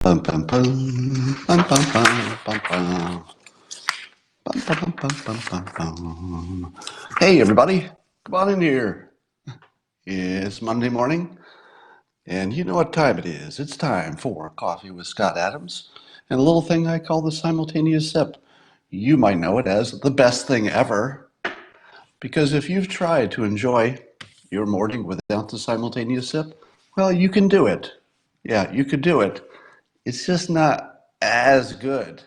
Bum, bum, bum, bum, bum, bum, bum, bum. Bum, bum, bum, bum, bum, bum. Hey, everybody, come on in here. It's Monday morning, and you know what time it is. It's time for Coffee with Scott Adams and a little thing I call the simultaneous sip. You might know it as the best thing ever, because if you've tried to enjoy your morning without the simultaneous sip, well, you can do it. Yeah, you could do it. It's just not as good.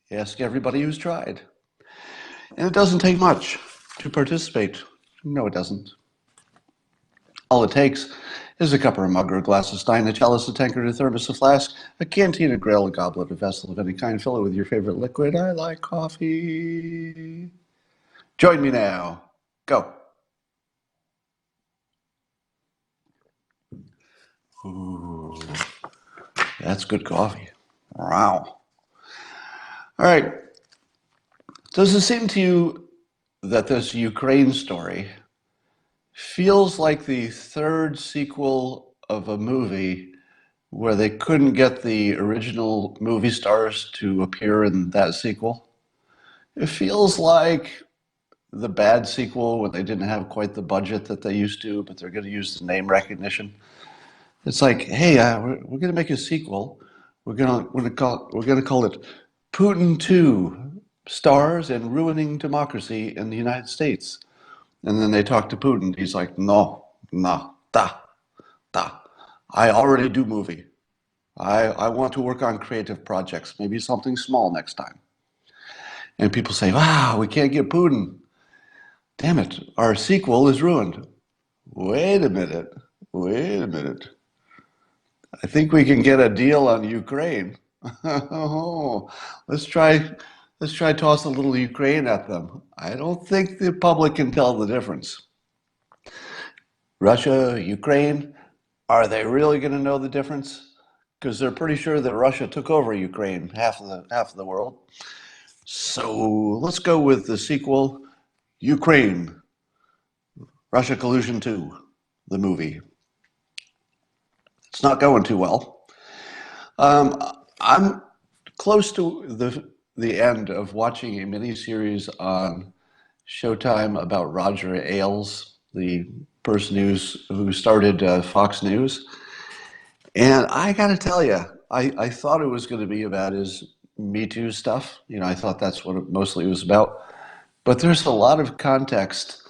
Ask everybody who's tried. And it doesn't take much to participate. No, it doesn't. All it takes is a cup or a mug or a glass of stein, a chalice, a tankard, a thermos, a flask, a canteen, a grill, a goblet, a vessel of any kind. Fill it with your favorite liquid. I like coffee. Join me now. Go. Ooh, that's good coffee. Wow. All right. Does it seem to you that this Ukraine story feels like the third sequel of a movie where they couldn't get the original movie stars to appear in that sequel? It feels like the bad sequel when they didn't have quite the budget that they used to, but they're going to use the name recognition. It's like, hey, we're going to make a sequel. We're going to call it Putin 2: Stars and Ruining Democracy in the United States. And then they talk to Putin. He's like, no, no, da. I already do movie. I want to work on creative projects, maybe something small next time. And people say, wow, we can't get Putin. Damn it, our sequel is ruined. Wait a minute. Wait a minute. I think we can get a deal on Ukraine. Oh, let's try toss a little Ukraine at them. I don't think the public can tell the difference. Russia, Ukraine, are they really going to know the difference? Because they're pretty sure that Russia took over Ukraine, half of the world. So let's go with the sequel, Ukraine, Russia Collusion 2, the movie. It's not going too well. I'm close to the end of watching a miniseries on Showtime about Roger Ailes, the person who started Fox News. And I got to tell you, I thought it was going to be about his Me Too stuff. I thought that's what it mostly was about. But there's a lot of context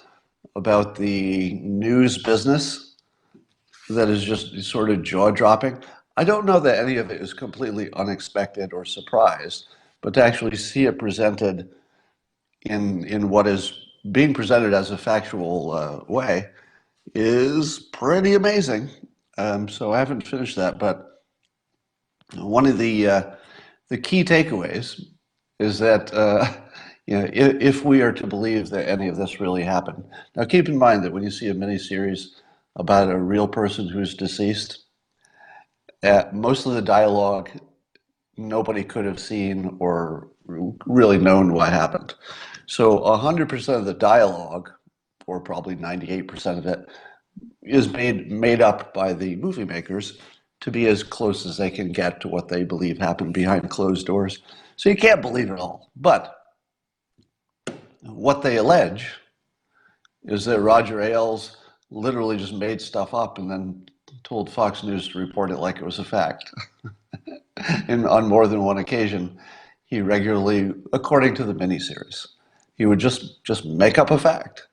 about the news business that is just sort of jaw-dropping. I don't know that any of it is completely unexpected or surprised, but to actually see it presented in what is being presented as a factual way is pretty amazing. So I haven't finished that, but one of the key takeaways is that if we are to believe that any of this really happened. Now, keep in mind that when you see a miniseries about a real person who's deceased, most of the dialogue nobody could have seen or really known what happened. So 100% of the dialogue, or probably 98% of it, is made up by the movie makers to be as close as they can get to what they believe happened behind closed doors. So you can't believe it all. But what they allege is that Roger Ailes literally just made stuff up and then told Fox News to report it like it was a fact. And on more than one occasion, he regularly, according to the miniseries, he would just make up a fact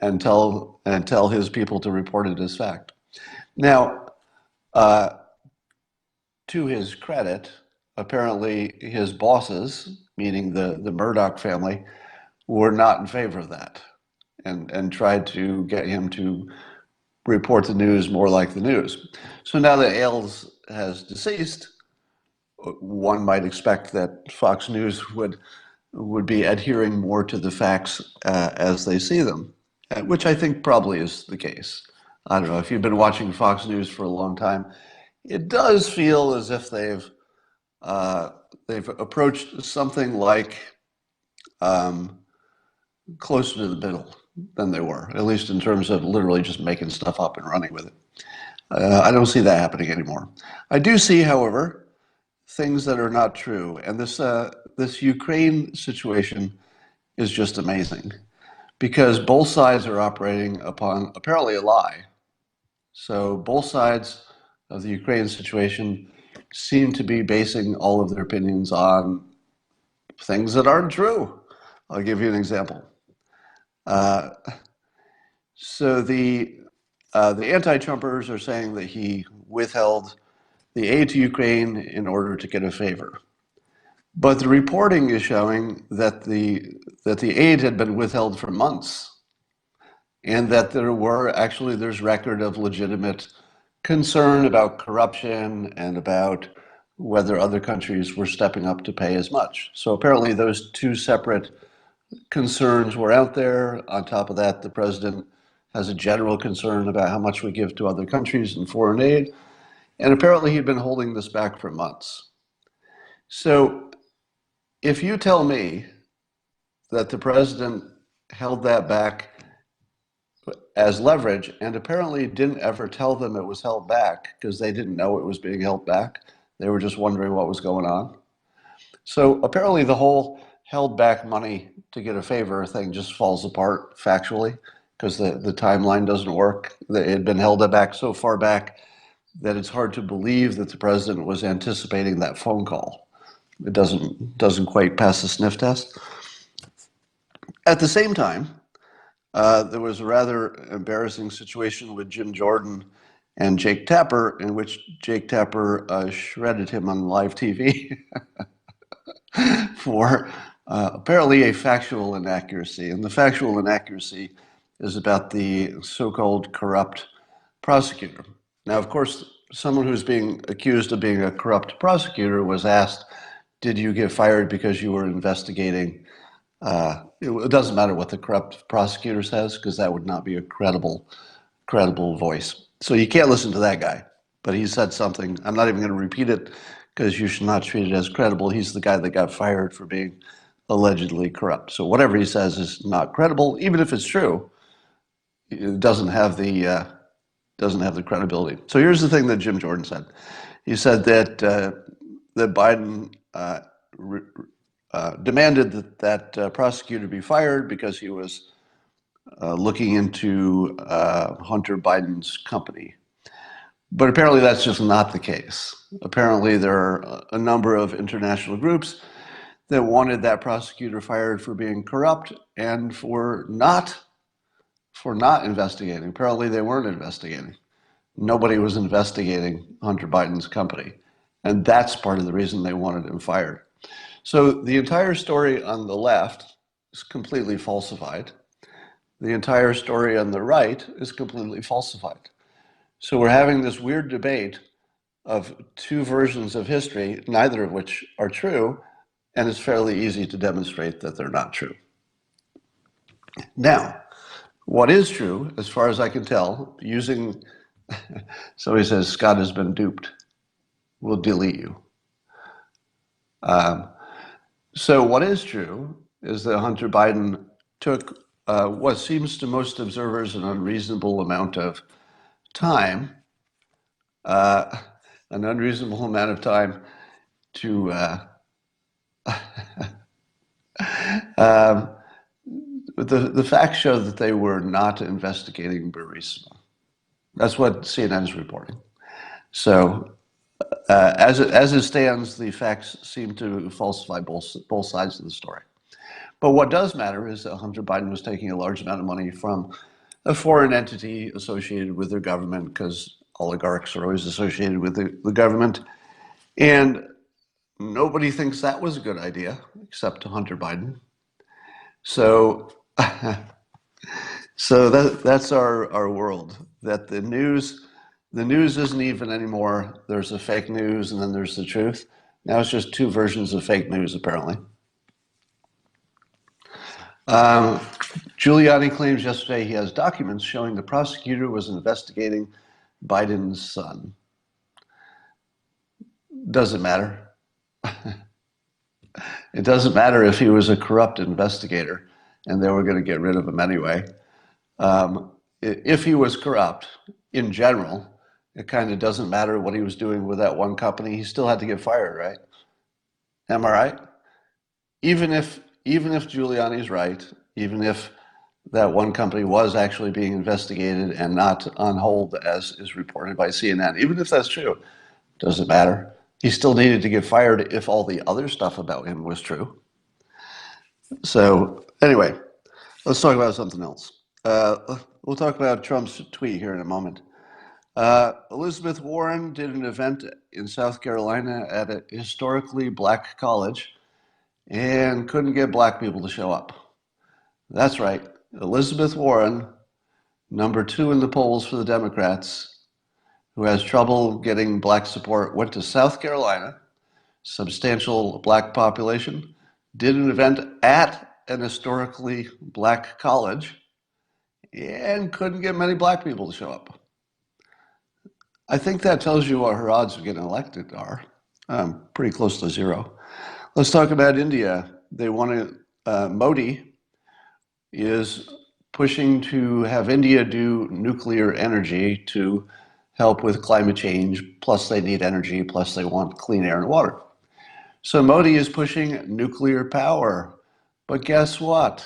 and tell his people to report it as fact. Now, to his credit, apparently his bosses, meaning the Murdoch family, were not in favor of that and tried to get him to report the news more like the news. So now that Ailes has deceased, one might expect that Fox News would be adhering more to the facts as they see them, which I think probably is the case. I don't know, if you've been watching Fox News for a long time, it does feel as if they've approached something like closer to the middle than they were, at least in terms of literally just making stuff up and running with it. I don't see that happening anymore. I do see, however, things that are not true. And this Ukraine situation is just amazing because both sides are operating upon apparently a lie. So both sides of the Ukraine situation seem to be basing all of their opinions on things that aren't true. I'll give you an example. Uh, so the anti-Trumpers are saying that he withheld the aid to Ukraine in order to get a favor. But the reporting is showing that the aid had been withheld for months, and that there's record of legitimate concern about corruption and about whether other countries were stepping up to pay as much. So apparently those two separate concerns were out there. On top of that, the president has a general concern about how much we give to other countries in foreign aid. And apparently he'd been holding this back for months. So if you tell me that the president held that back as leverage and apparently didn't ever tell them it was held back because they didn't know it was being held back, they were just wondering what was going on. So apparently the whole held back money to get a favor thing just falls apart factually because the timeline doesn't work. It had been held back so far back that it's hard to believe that the president was anticipating that phone call. It doesn't quite pass the sniff test. At the same time, there was a rather embarrassing situation with Jim Jordan and Jake Tapper, in which Jake Tapper shredded him on live TV for apparently a factual inaccuracy. And the factual inaccuracy is about the so-called corrupt prosecutor. Now, of course, someone who's being accused of being a corrupt prosecutor was asked, did you get fired because you were investigating? It doesn't matter what the corrupt prosecutor says, because that would not be a credible voice. So you can't listen to that guy. But he said something. I'm not even going to repeat it because you should not treat it as credible. He's the guy that got fired for being allegedly corrupt. So whatever he says is not credible, even if it's true. It doesn't have the credibility. So here's the thing that Jim Jordan said. He said that that Biden demanded that prosecutor be fired because he was looking into Hunter Biden's company. But apparently that's just not the case. Apparently there are a number of international groups that wanted that prosecutor fired for being corrupt and for not investigating. Apparently they weren't investigating. Nobody was investigating Hunter Biden's company. And that's part of the reason they wanted him fired. So the entire story on the left is completely falsified. The entire story on the right is completely falsified. So we're having this weird debate of two versions of history, neither of which are true, and it's fairly easy to demonstrate that they're not true. Now, what is true, as far as I can tell, using, somebody says, Scott has been duped. We'll delete you. So what is true is that Hunter Biden took what seems to most observers an unreasonable amount of time, to the facts show that they were not investigating Burisma. That's what CNN is reporting. So as it stands, the facts seem to falsify both sides of the story. But what does matter is that Hunter Biden was taking a large amount of money from a foreign entity associated with their government, because oligarchs are always associated with the government. And nobody thinks that was a good idea, except Hunter Biden. So, that's our world. That the news isn't even anymore. There's a fake news and then there's the truth. Now it's just two versions of fake news, apparently. Giuliani claims yesterday he has documents showing the prosecutor was investigating Biden's son. Doesn't matter. It doesn't matter if he was a corrupt investigator and they were going to get rid of him anyway. If he was corrupt, in general, it kind of doesn't matter what he was doing with that one company. He still had to get fired, right? Am I right? Even if Giuliani's right, even if that one company was actually being investigated and not on hold as is reported by CNN, even if that's true, doesn't matter. He still needed to get fired if all the other stuff about him was true. So anyway, let's talk about something else. We'll talk about Trump's tweet here in a moment. Elizabeth Warren did an event in South Carolina at a historically black college and couldn't get black people to show up. That's right. Elizabeth Warren, number 2 in the polls for the Democrats, who has trouble getting black support, went to South Carolina, substantial black population, did an event at an historically black college, and couldn't get many black people to show up. I think that tells you what her odds of getting elected are. Pretty close to zero. Let's talk about India. They want to, Modi is pushing to have India do nuclear energy to help with climate change, plus they need energy, plus they want clean air and water. So Modi is pushing nuclear power. But guess what?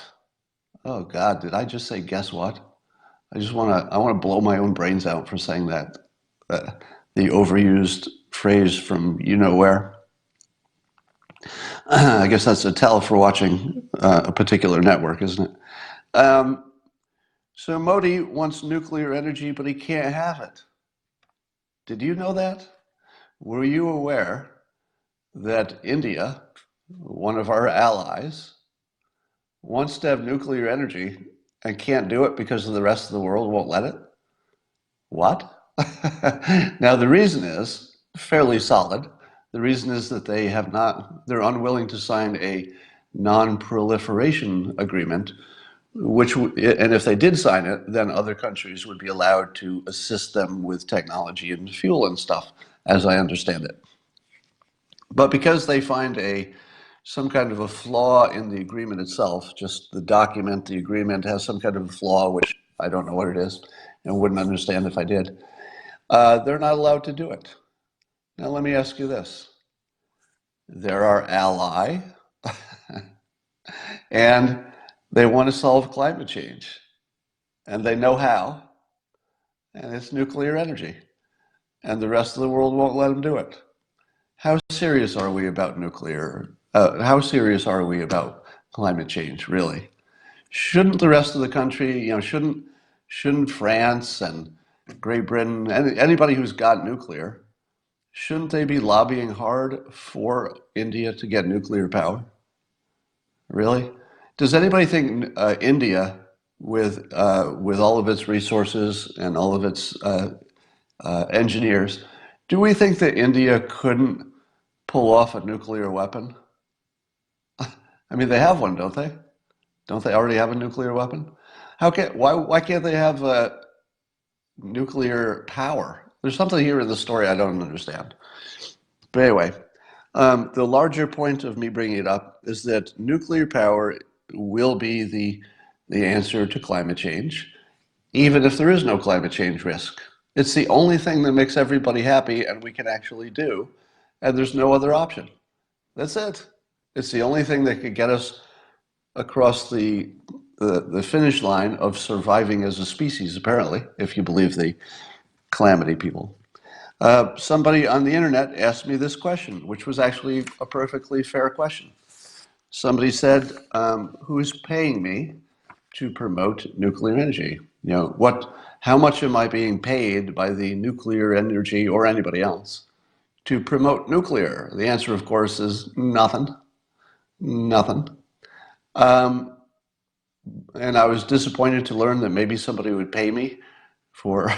Oh God, did I just say guess what? I want to blow my own brains out for saying that. The overused phrase from you know where. I guess that's a tell for watching a particular network, isn't it? So Modi wants nuclear energy, but he can't have it. Did you know that? Were you aware that India, one of our allies, wants to have nuclear energy and can't do it because the rest of the world won't let it? What? Now, the reason is fairly solid. The reason is that they're unwilling to sign a non-proliferation agreement, and if they did sign it, then other countries would be allowed to assist them with technology and fuel and stuff, as I understand it. But because they find some kind of a flaw in the agreement itself, just the document, the agreement has some kind of a flaw, which I don't know what it is and wouldn't understand if I did, they're not allowed to do it. Now, let me ask you this. They're our ally, and they want to solve climate change, and they know how, and it's nuclear energy, and the rest of the world won't let them do it. How serious are we about nuclear? How serious are we about climate change, really? Shouldn't the rest of the country, shouldn't France and Great Britain, anybody who's got nuclear, shouldn't they be lobbying hard for India to get nuclear power? Really? Does anybody think India, with all of its resources and all of its engineers, do we think that India couldn't pull off a nuclear weapon? I mean, they have one, don't they? Don't they already have a nuclear weapon? Why can't they have nuclear power? There's something here in the story I don't understand. But anyway, the larger point of me bringing it up is that nuclear power will be the answer to climate change, even if there is no climate change risk. It's the only thing that makes everybody happy and we can actually do, and there's no other option. That's it. It's the only thing that could get us across the finish line of surviving as a species, apparently, if you believe the calamity people. Somebody on the internet asked me this question, which was actually a perfectly fair question. Somebody said, who's paying me to promote nuclear energy? How much am I being paid by the nuclear energy or anybody else to promote nuclear? The answer, of course, is nothing. Nothing. And I was disappointed to learn that maybe somebody would pay me for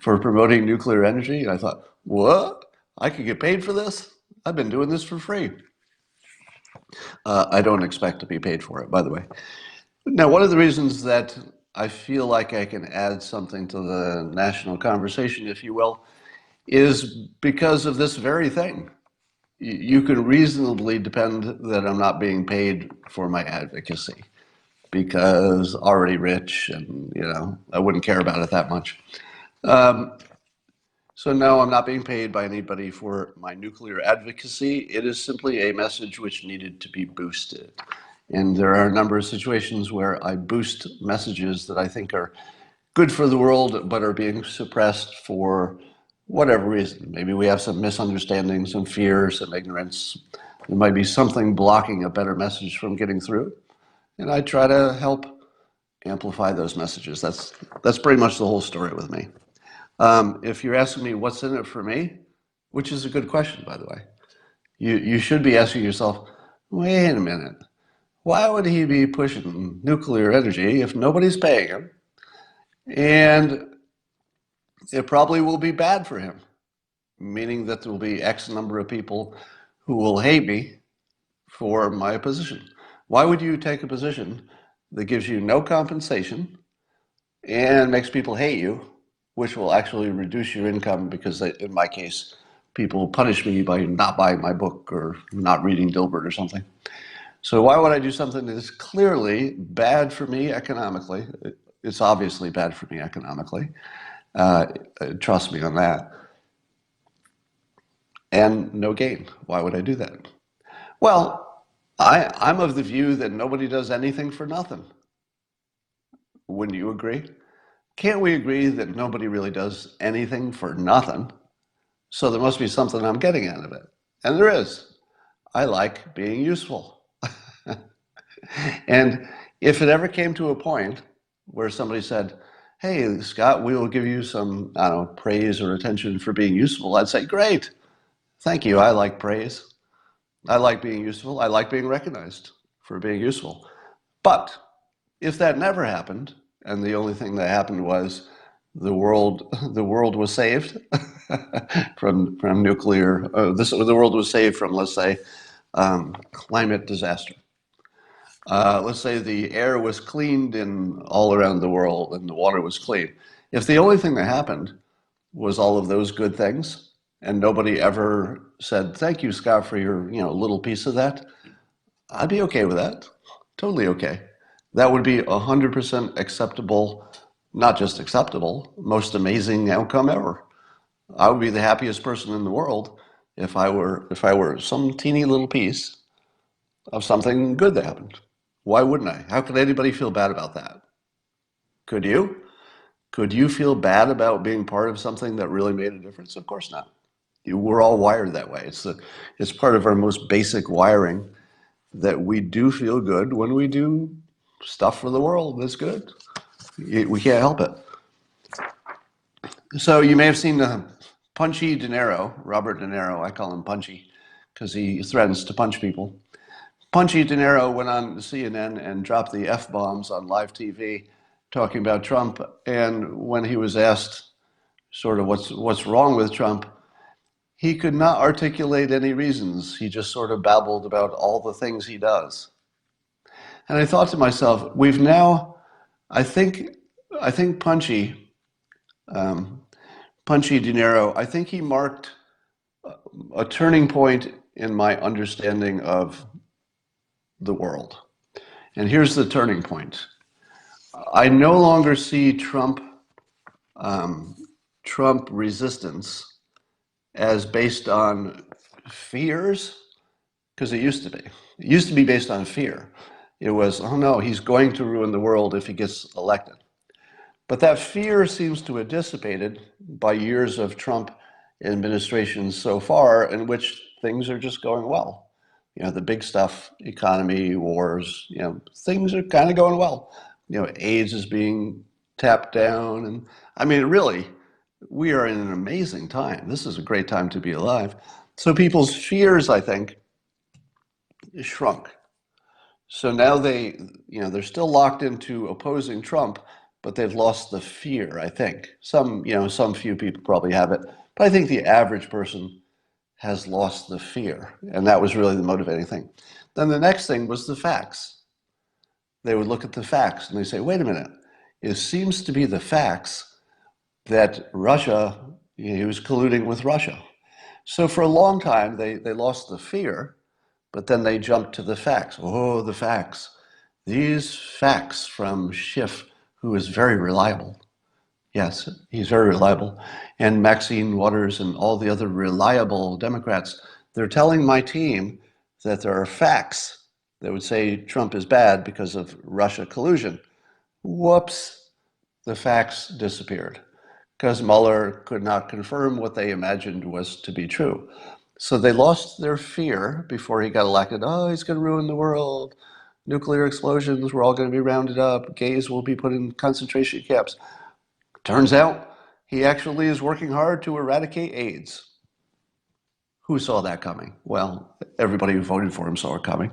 for promoting nuclear energy. And I thought, what? I could get paid for this? I've been doing this for free. I don't expect to be paid for it, by the way. Now, one of the reasons that I feel like I can add something to the national conversation, if you will, is because of this very thing. You can reasonably depend that I'm not being paid for my advocacy because already rich and, I wouldn't care about it that much. So no, I'm not being paid by anybody for my nuclear advocacy. It is simply a message which needed to be boosted. And there are a number of situations where I boost messages that I think are good for the world, but are being suppressed for whatever reason. Maybe we have some misunderstandings, some fear, some ignorance. There might be something blocking a better message from getting through. And I try to help amplify those messages. That's pretty much the whole story with me. If you're asking me what's in it for me, which is a good question, by the way, you should be asking yourself, wait a minute, why would he be pushing nuclear energy if nobody's paying him? And it probably will be bad for him, meaning that there will be X number of people who will hate me for my position. Why would you take a position that gives you no compensation and makes people hate you, which will actually reduce your income because in my case, people punish me by not buying my book or not reading Dilbert or something. So why would I do something that is clearly bad for me economically? It's obviously bad for me economically. Trust me on that. And no gain. Why would I do that? Well, I'm of the view that nobody does anything for nothing. Wouldn't you agree? Can't we agree that nobody really does anything for nothing? So there must be something I'm getting out of it. And there is. I like being useful. And if it ever came to a point where somebody said, hey, Scott, we will give you some, I don't know, praise or attention for being useful, I'd say, great. Thank you. I like praise. I like being useful. I like being recognized for being useful. But if that never happened, and the only thing that happened was the world was saved from nuclear. The world was saved from, let's say, climate disaster. Let's say the air was cleaned in all around the world and the water was clean. If the only thing that happened was all of those good things, and nobody ever said, thank you, Scott, for your little piece of that, I'd be okay with that. Totally okay. That would be 100% acceptable, not just acceptable, most amazing outcome ever. I would be the happiest person in the world if I were some teeny little piece of something good that happened. Why wouldn't I? How could anybody feel bad about that? Could you? Could you feel bad about being part of something that really made a difference? Of course not. We're all wired that way. It's part of our most basic wiring that we do feel good when we do stuff for the world that's good. We can't help it. So you may have seen Punchy De Niro, Robert De Niro. I call him Punchy because he threatens to punch people. Punchy De Niro went on CNN and dropped the F-bombs on live TV talking about Trump. And when he was asked sort of what's wrong with Trump, he could not articulate any reasons. He just sort of babbled about all the things he does. And I thought to myself, we've now, I think Punchy, Punchy De Niro, I think he marked a turning point in my understanding of the world. And here's the turning point. I no longer see Trump resistance as based on fears, because it used to be. It used to be based on fear. It was, oh no, he's going to ruin the world if he gets elected. But that fear seems to have dissipated by years of Trump administrations so far, in which things are just going well. The big stuff, economy, wars, things are kind of going well. AIDS is being tapped down. And I mean, really, we are in an amazing time. This is a great time to be alive. So people's fears, I think, shrunk. So now they're still locked into opposing Trump, but they've lost the fear, I think. Some few people probably have it, but I think the average person has lost the fear, and that was really the motivating thing. Then the next thing was the facts. They would look at the facts and they say, wait a minute, it seems to be the facts that Russia, he was colluding with Russia. So for a long time, they lost the fear, but then they jumped to the facts. Oh, the facts. These facts from Schiff, who is very reliable. Yes, he's very reliable. And Maxine Waters and all the other reliable Democrats, they're telling my team that there are facts that would say Trump is bad because of Russia collusion. Whoops, the facts disappeared because Mueller could not confirm what they imagined was to be true. So they lost their fear before he got elected. Oh, he's going to ruin the world. Nuclear explosions, we're all going to be rounded up. Gays will be put in concentration camps. Turns out he actually is working hard to eradicate AIDS. Who saw that coming? Well, everybody who voted for him saw it coming.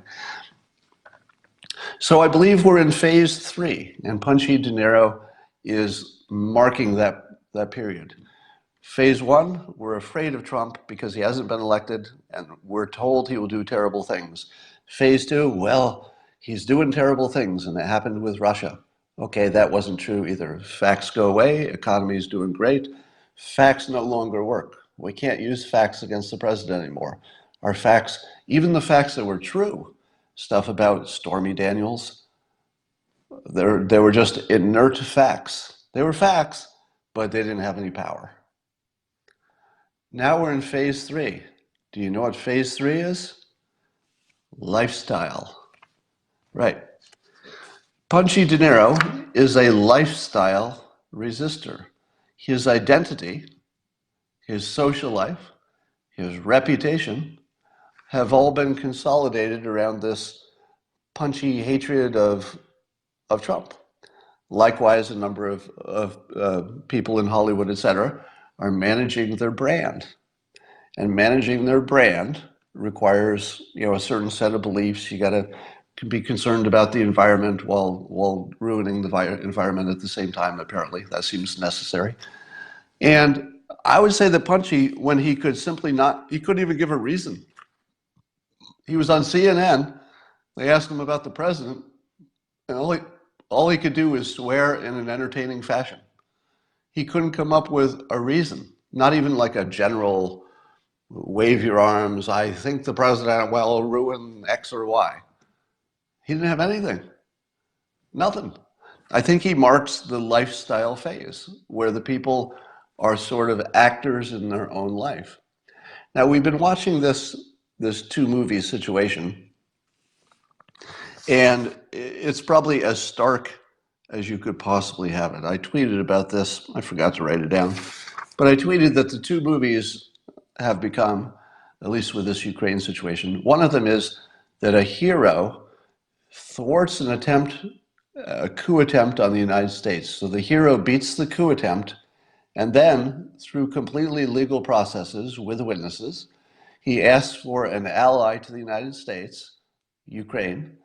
So I believe we're in phase 3, and Punchy De Niro is marking that period. Phase 1, we're afraid of Trump because he hasn't been elected, and we're told he will do terrible things. Phase 2, well, he's doing terrible things, and it happened with Russia. Okay, that wasn't true either. Facts go away, economy is doing great. Facts no longer work. We can't use facts against the president anymore. Our facts, even the facts that were true, stuff about Stormy Daniels, they were just inert facts. They were facts, but they didn't have any power. Now we're in phase 3. Do you know what phase 3 is? Lifestyle. Right. Punchy De Niro is a lifestyle resistor. His identity, his social life, his reputation have all been consolidated around this punchy hatred of Trump. Likewise, a number of people in Hollywood, etc., are managing their brand. And managing their brand requires, a certain set of beliefs. You got to be concerned about the environment while ruining the environment at the same time. Apparently, that seems necessary. And I would say that Punchy, when he could simply not, he couldn't even give a reason. He was on CNN. They asked him about the president, and all he could do was swear in an entertaining fashion. He couldn't come up with a reason, not even like a general wave your arms, I think the president will ruin X or Y. He didn't have anything. Nothing. I think he marks the lifestyle phase where the people are sort of actors in their own life. Now, we've been watching this two movie situation, and it's probably as stark as you could possibly have it. I tweeted about this. I forgot to write it down. But I tweeted that the two movies have become, at least with this Ukraine situation, one of them is that a hero thwarts an attempt, a coup attempt on the United States. So the hero beats the coup attempt, and then, through completely legal processes with witnesses, he asks for an ally to the United States, Ukraine,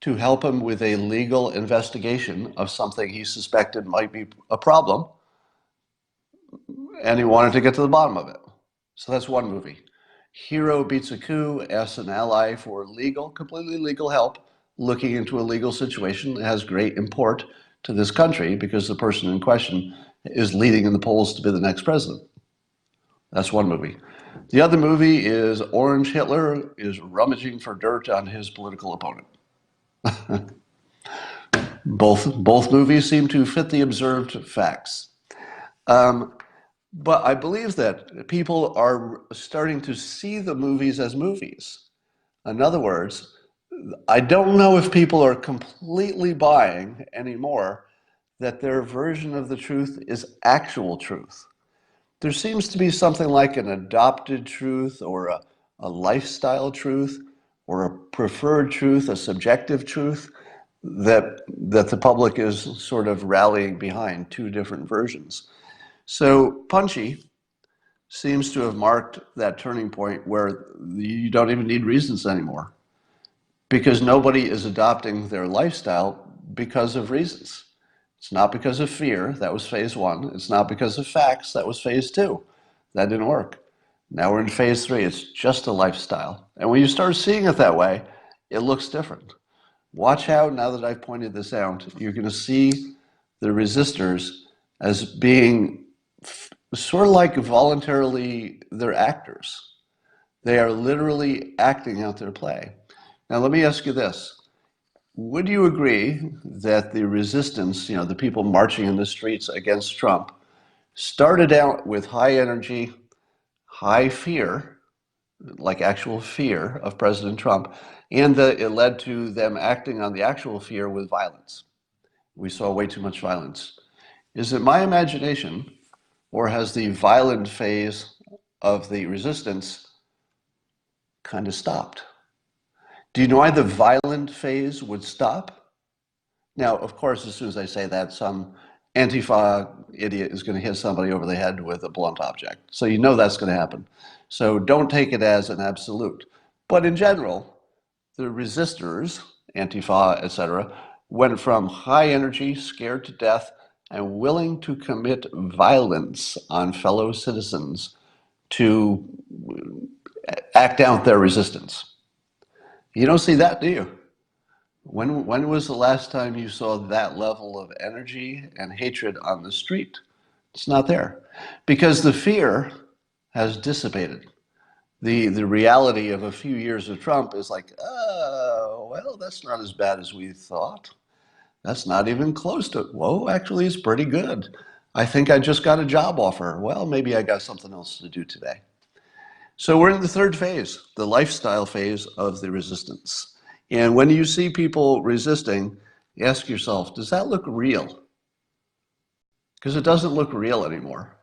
to help him with a legal investigation of something he suspected might be a problem, and he wanted to get to the bottom of it. So that's one movie. Hero beats a coup, asks an ally for completely legal help, looking into a legal situation that has great import to this country because the person in question is leading in the polls to be the next president. That's one movie. The other movie is Orange Hitler is rummaging for dirt on his political opponent. Both movies seem to fit the observed facts. But I believe that people are starting to see the movies as movies. In other words, I don't know if people are completely buying anymore that their version of the truth is actual truth. There seems to be something like an adopted truth or a lifestyle truth or a preferred truth, a subjective truth that the public is sort of rallying behind, two different versions. So Punchy seems to have marked that turning point where you don't even need reasons anymore because nobody is adopting their lifestyle because of reasons. It's not because of fear. That was phase 1. It's not because of facts. That was phase 2. That didn't work. Now we're in phase 3. It's just a lifestyle. And when you start seeing it that way, it looks different. Watch how, now that I've pointed this out, you're going to see the resistors as being sort of like voluntarily, they're actors. They are literally acting out their play. Now, let me ask you this. Would you agree that the resistance, the people marching in the streets against Trump, Started out with high energy, high fear, like actual fear of President Trump, and it led to them acting on the actual fear with violence. We saw way too much violence. Is it my imagination, or has the violent phase of the resistance kind of stopped? Do you know why the violent phase would stop? Now, of course, as soon as I say that, some Antifa idiot is going to hit somebody over the head with a blunt object. So you know that's going to happen. So don't take it as an absolute. But in general, the resistors, Antifa, etc., went from high energy, scared to death, and willing to commit violence on fellow citizens to act out their resistance. You don't see that, do you? When was the last time you saw that level of energy and hatred on the street? It's not there. Because the fear has dissipated. The reality of a few years of Trump is like, oh, well, that's not as bad as we thought. That's not even close to it. Whoa, actually, it's pretty good. I think I just got a job offer. Well, maybe I got something else to do today. So we're in the third phase, the lifestyle phase of the resistance. And when you see people resisting, ask yourself, does that look real? Because it doesn't look real anymore.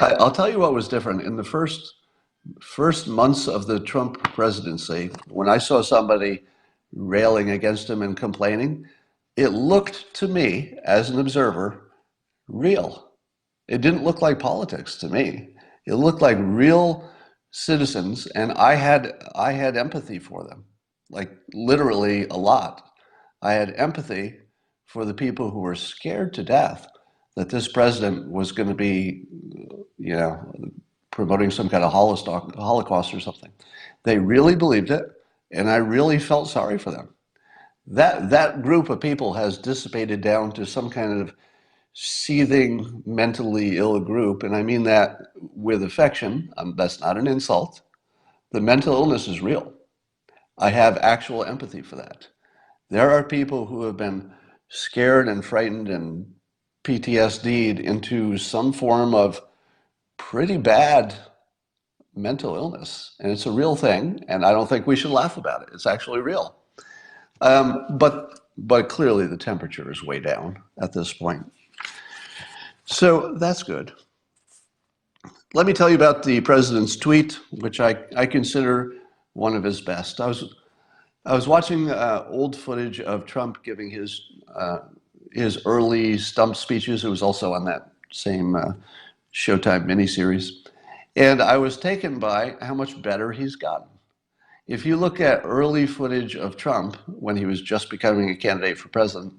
I'll tell you what was different. In the first months of the Trump presidency, when I saw somebody railing against him and complaining, it looked to me, as an observer, real. It didn't look like politics to me. It looked like real citizens, and I had empathy for them, like literally a lot. I had empathy for the people who were scared to death that this president was going to be, you know, promoting some kind of Holocaust or something. They really believed it, and I really felt sorry for them. That group of people has dissipated down to some kind of seething, mentally ill group, and I mean that with affection. That's not an insult. The mental illness is real. I have actual empathy for that. There are people who have been scared and frightened and PTSD'd into some form of pretty bad mental illness, and it's a real thing, and I don't think we should laugh about it. It's actually real. But clearly the temperature is way down at this point. So that's good. Let me tell you about the president's tweet, which I consider one of his best. I was watching old footage of Trump giving his early stump speeches. It was also on that same Showtime miniseries. And I was taken by how much better he's gotten. If you look at early footage of Trump when he was just becoming a candidate for president,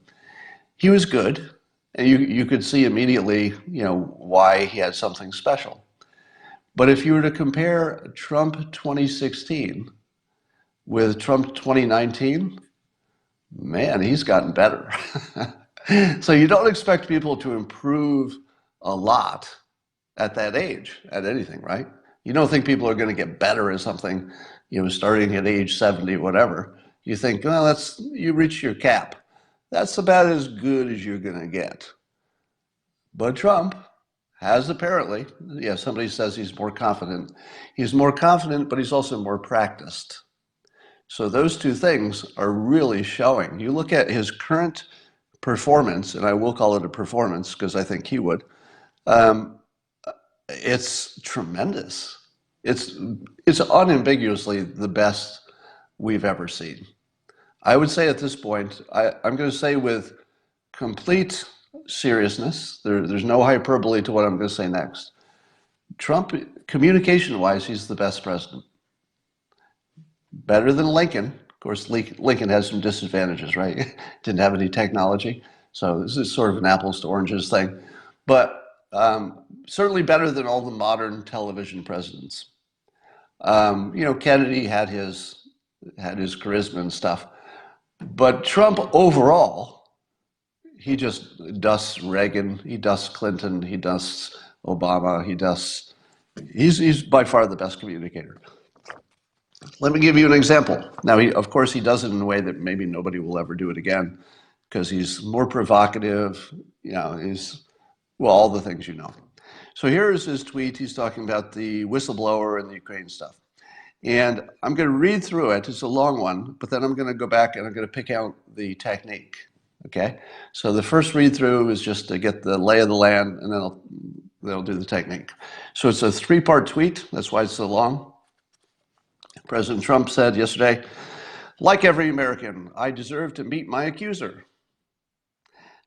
he was good. And you could see immediately, you know, why he had something special. But if you were to compare Trump 2016 with Trump 2019, man, he's gotten better. So you don't expect people to improve a lot at that age, at anything, right? You don't think people are going to get better at something, you know, starting at age 70, whatever. You think, well, you reach your cap. That's about as good as you're going to get. But Trump has apparently, yeah, somebody says he's more confident. He's more confident, but he's also more practiced. So those two things are really showing. You look at his current performance, and I will call it a performance because I think he would. It's tremendous. It's unambiguously the best we've ever seen. I would say at this point, I'm going to say with complete seriousness, there's no hyperbole to what I'm going to say next. Trump, communication-wise, he's the best president. Better than Lincoln. Of course, Lincoln has some disadvantages, right? Didn't have any technology. So this is sort of an apples to oranges thing. But certainly better than all the modern television presidents. You know, Kennedy had his charisma and stuff. But Trump overall, he just dusts Reagan, he dusts Clinton, he dusts Obama, he's by far the best communicator. Let me give you an example. Now, of course, he does it in a way that maybe nobody will ever do it again because he's more provocative, you know, well, all the things you know. So here's his tweet. He's talking about the whistleblower and the Ukraine stuff. And I'm going to read through it. It's a long one, but then I'm going to go back and I'm going to pick out the technique. Okay? So the first read through is just to get the lay of the land, and then they'll do the technique. So it's a 3-part tweet. That's why it's so long. President Trump said yesterday, like every American, I deserve to meet my accuser,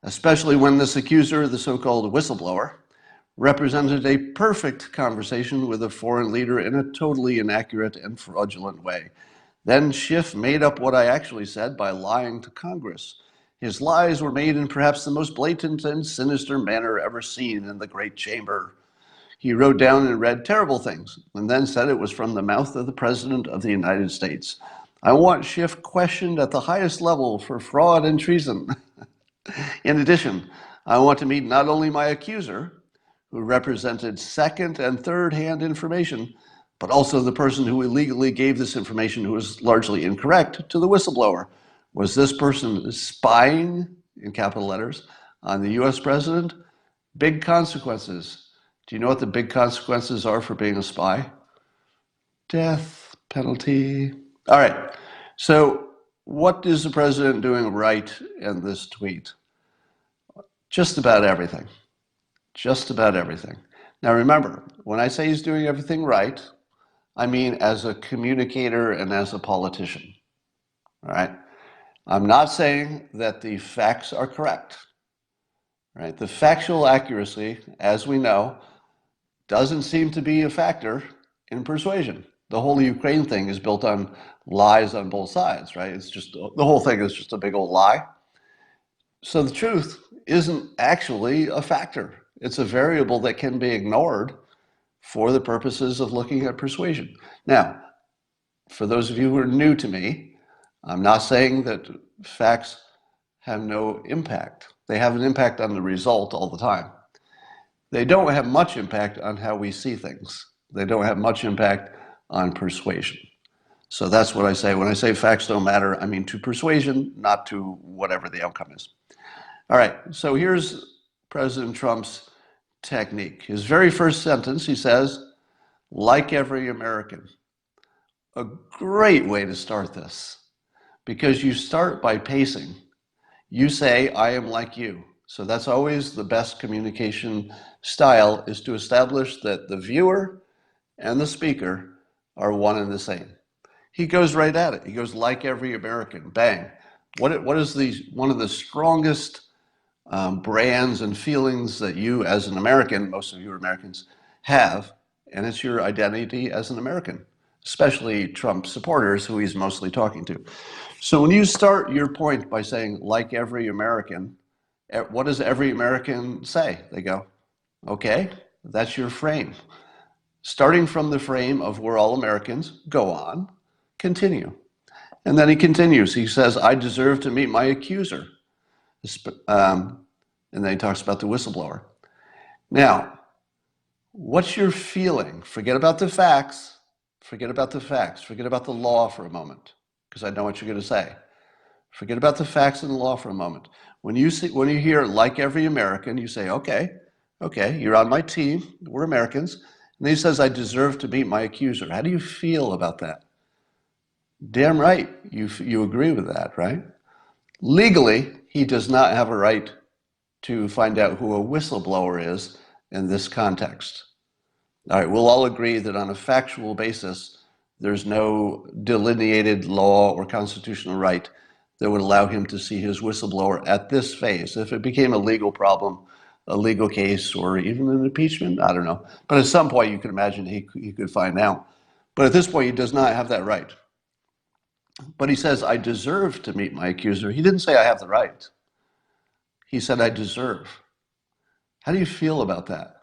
especially when this accuser, the so-called whistleblower, represented a perfect conversation with a foreign leader in a totally inaccurate and fraudulent way. Then Schiff made up what I actually said by lying to Congress. His lies were made in perhaps the most blatant and sinister manner ever seen in the Great Chamber. He wrote down and read terrible things, and then said it was from the mouth of the President of the United States. I want Schiff questioned at the highest level for fraud and treason. In addition, I want to meet not only my accuser, who represented second and third-hand information, but also the person who illegally gave this information, who was largely incorrect, to the whistleblower. Was this person spying, in capital letters, on the US president? Big consequences. Do you know what the big consequences are for being a spy? Death penalty. All right. So what is the president doing right in this tweet? Just about everything. Just about everything. Now remember, when I say he's doing everything right, I mean as a communicator and as a politician. All right? I'm not saying that the facts are correct. Right? The factual accuracy, as we know, doesn't seem to be a factor in persuasion. The whole Ukraine thing is built on lies on both sides, right? It's just, the whole thing is just a big old lie. So the truth isn't actually a factor. It's a variable that can be ignored for the purposes of looking at persuasion. Now, for those of you who are new to me, I'm not saying that facts have no impact. They have an impact on the result all the time. They don't have much impact on how we see things. They don't have much impact on persuasion. So that's what I say. When I say facts don't matter, I mean to persuasion, not to whatever the outcome is. All right, so here's President Trump's technique. His very first sentence, he says, like every American. A great way to start this, because you start by pacing. You say, I am like you. So that's always the best communication style, is to establish that the viewer and the speaker are one and the same. He goes right at it. He goes, like every American, bang. What is one of the strongest brands and feelings that you as an American, most of you are Americans, have, and it's your identity as an American, especially Trump supporters who he's mostly talking to. So when you start your point by saying, like every American, what does every American say? They go, okay, that's your frame. Starting from the frame of we're all Americans, go on, continue. And then he continues. He says, I deserve to meet my accuser. And then he talks about the whistleblower. Now, what's your feeling? Forget about the facts. Forget about the facts. Forget about the law for a moment, because I know what you're going to say. Forget about the facts and the law for a moment. When you hear like every American, you say, okay, you're on my team. We're Americans. And then he says, I deserve to meet my accuser. How do you feel about that? Damn right, you agree with that, right? Legally, he does not have a right to find out who a whistleblower is in this context. All right, we'll all agree that on a factual basis, there's no delineated law or constitutional right that would allow him to see his whistleblower at this phase. If it became a legal problem, a legal case, or even an impeachment, I don't know. But at some point, you could imagine he could find out. But at this point, he does not have that right. But he says, I deserve to meet my accuser. He didn't say I have the right. He said, I deserve. How do you feel about that?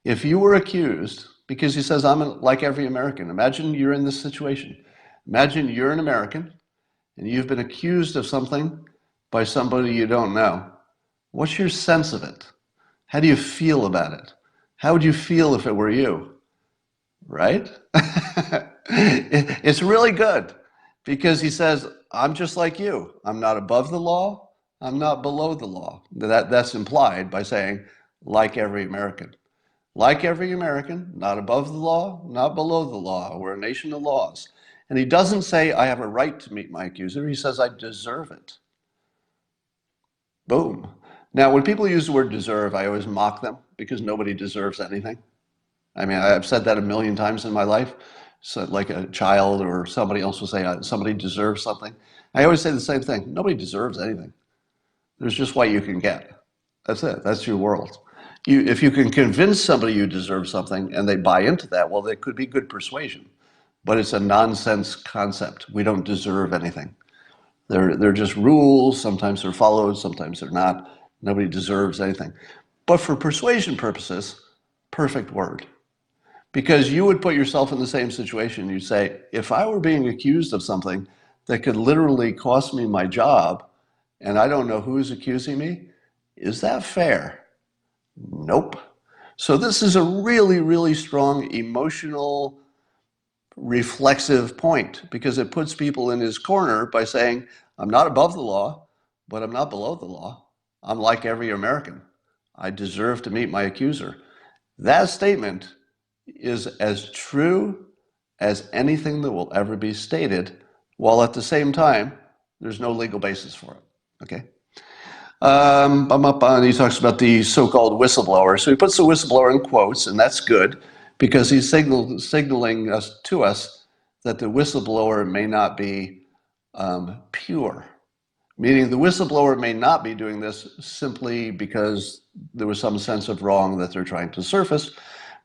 If you were accused, because he says, I'm like every American. Imagine you're in this situation. Imagine you're an American and you've been accused of something by somebody you don't know. What's your sense of it? How do you feel about it? How would you feel if it were you? Right? It's really good, because he says, I'm just like you. I'm not above the law. I'm not below the law. That's implied by saying, like every American. like every American, not above the law, not below the law. We're a nation of laws. And he doesn't say, I have a right to meet my accuser. He says, I deserve it. Boom. Now, when people use the word deserve, I always mock them because nobody deserves anything. I mean, I've said that a million times in my life. So like a child or somebody else will say, somebody deserves something. I always say the same thing. Nobody deserves anything. There's just what you can get. That's it. That's your world. If you can convince somebody you deserve something and they buy into that, well, that could be good persuasion. But it's a nonsense concept. We don't deserve anything. They're just rules. Sometimes they're followed, sometimes they're not. Nobody deserves anything. But for persuasion purposes, perfect word. Because you would put yourself in the same situation. You'd say, if I were being accused of something that could literally cost me my job, and I don't know who's accusing me, is that fair? Nope. So this is a really, really strong emotional, reflexive point because it puts people in his corner by saying, I'm not above the law, but I'm not below the law. I'm like every American. I deserve to meet my accuser. That statement is as true as anything that will ever be stated, while at the same time, there's no legal basis for it. Okay? He talks about the so-called whistleblower. So he puts the whistleblower in quotes, and that's good because he's signaling to us that the whistleblower may not be pure. Meaning the whistleblower may not be doing this simply because there was some sense of wrong that they're trying to surface,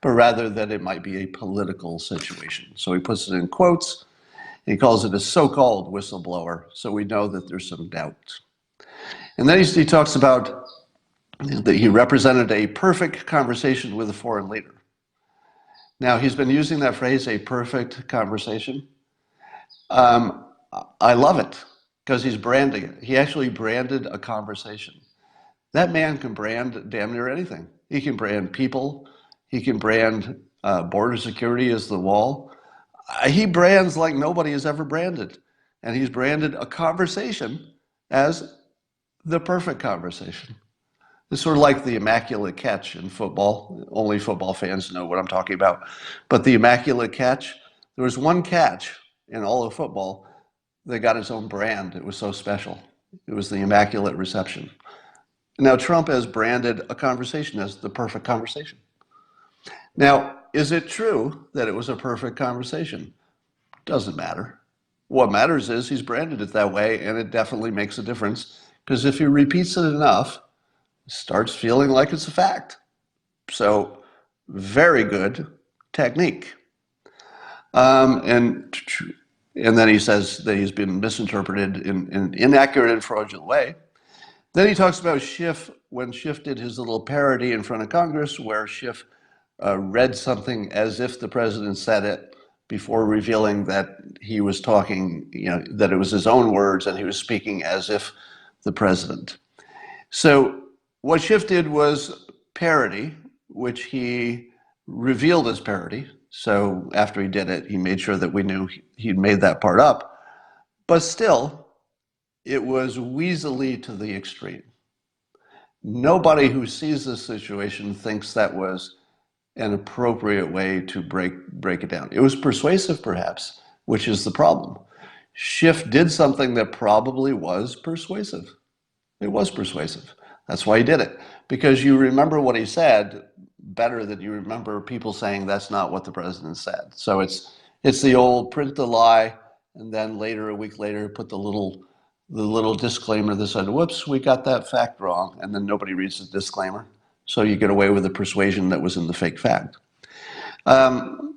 but rather that it might be a political situation. So he puts it in quotes. He calls it a so-called whistleblower, so we know that there's some doubt. And then he talks about that he represented a perfect conversation with a foreign leader. Now, he's been using that phrase, a perfect conversation. I love it because he's branding it. He actually branded a conversation. That man can brand damn near anything. He can brand people. He can brand border security as the wall. He brands like nobody has ever branded. And he's branded a conversation as the perfect conversation. It's sort of like the immaculate catch in football. Only football fans know what I'm talking about. But the immaculate catch, there was one catch in all of football that got its own brand. It was so special. It was the immaculate reception. Now, Trump has branded a conversation as the perfect conversation. Now, is it true that it was a perfect conversation? Doesn't matter. What matters is he's branded it that way, and it definitely makes a difference because if he repeats it enough, it starts feeling like it's a fact. So, very good technique. And then he says that he's been misinterpreted in an inaccurate and fraudulent way. Then he talks about Schiff, when Schiff did his little parody in front of Congress, where Schiff read something as if the president said it before revealing that he was talking, that it was his own words and he was speaking as if the president. So what Schiff did was parody, which he revealed as parody. So after he did it, he made sure that we knew he'd made that part up. But still, it was weaselly to the extreme. Nobody who sees this situation thinks that was an appropriate way to break it down. It was persuasive, perhaps, which is the problem. Schiff did something that probably was persuasive. It was persuasive. That's why he did it. Because you remember what he said better than you remember people saying that's not what the president said. So it's the old print the lie, and then later, a week later, put the little disclaimer that said, whoops, we got that fact wrong, and then nobody reads the disclaimer. So you get away with the persuasion that was in the fake fact. So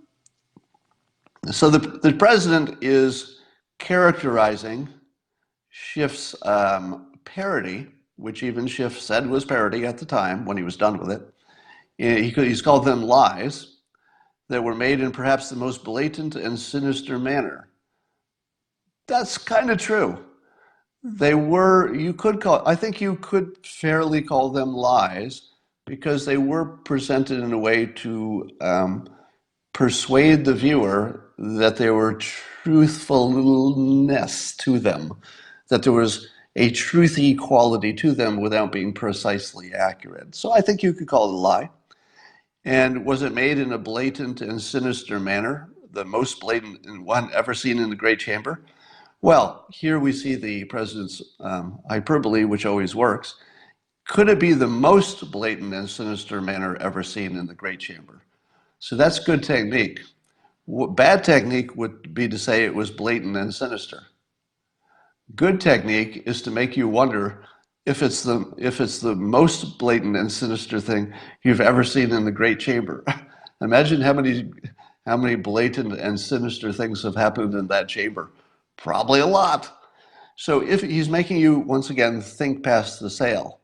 the president is characterizing Schiff's parody, which even Schiff said was parody at the time when he was done with it. He's called them lies that were made in perhaps the most blatant and sinister manner. That's kind of true. They were, I think you could fairly call them lies because they were presented in a way to persuade the viewer that there were truthfulness to them, that there was a truthy quality to them without being precisely accurate. So I think you could call it a lie. And was it made in a blatant and sinister manner, the most blatant one ever seen in the Great Chamber? Well, here we see the president's hyperbole, which always works. Could it be the most blatant and sinister manner ever seen in the Great Chamber? So that's good technique. Bad technique would be to say it was blatant and sinister. Good technique is to make you wonder if it's the most blatant and sinister thing you've ever seen in the Great Chamber. Imagine how many blatant and sinister things have happened in that chamber. Probably a lot. So if he's making you once again think past the sale,